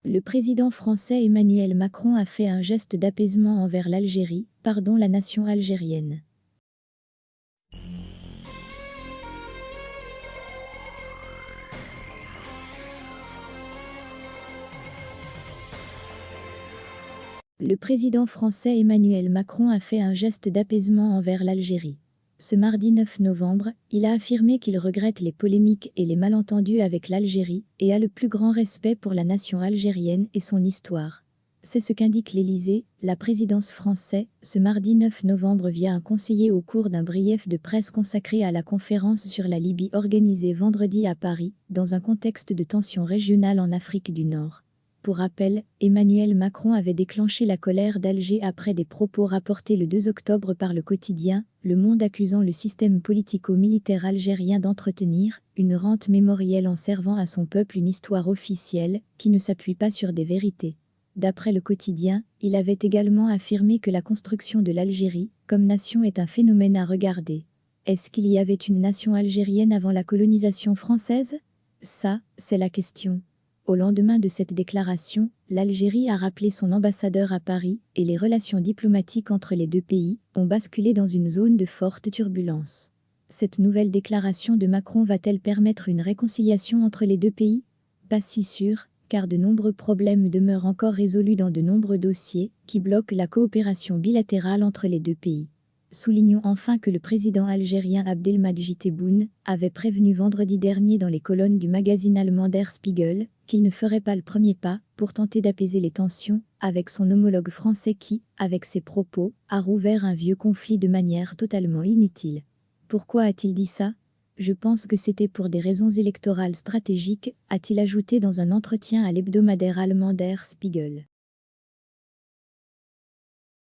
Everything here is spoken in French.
Le président français Emmanuel Macron a fait un geste d'apaisement envers l'Algérie, pardon la nation algérienne. Le président français Emmanuel Macron a fait un geste d'apaisement envers l'Algérie. Ce mardi 9 novembre, il a affirmé qu'il regrette les polémiques et les malentendus avec l'Algérie et a le plus grand respect pour la nation algérienne et son histoire. C'est ce qu'indique l'Élysée, la présidence française, ce mardi 9 novembre via un conseiller au cours d'un brief de presse consacré à la conférence sur la Libye organisée vendredi à Paris, dans un contexte de tensions régionales en Afrique du Nord. Pour rappel, Emmanuel Macron avait déclenché la colère d'Alger après des propos rapportés le 2 octobre par le quotidien Le Monde accusant le système politico-militaire algérien d'entretenir une rente mémorielle en servant à son peuple une histoire officielle qui ne s'appuie pas sur des vérités. D'après le quotidien, il avait également affirmé que la construction de l'Algérie, comme nation, est un phénomène à regarder. Est-ce qu'il y avait une nation algérienne avant la colonisation française? Ça, c'est la question. Au lendemain de cette déclaration, l'Algérie a rappelé son ambassadeur à Paris et les relations diplomatiques entre les deux pays ont basculé dans une zone de forte turbulence. Cette nouvelle déclaration de Macron va-t-elle permettre une réconciliation entre les deux pays? Pas si sûr, car de nombreux problèmes demeurent encore résolus dans de nombreux dossiers qui bloquent la coopération bilatérale entre les deux pays. Soulignons enfin que le président algérien Abdelmadjid Tebboune avait prévenu vendredi dernier dans les colonnes du magazine allemand Der Spiegel qu'il ne ferait pas le premier pas pour tenter d'apaiser les tensions avec son homologue français qui, avec ses propos, a rouvert un vieux conflit de manière totalement inutile. Pourquoi a-t-il dit ça? Je pense que c'était pour des raisons électorales stratégiques, a-t-il ajouté dans un entretien à l'hebdomadaire allemand Der Spiegel.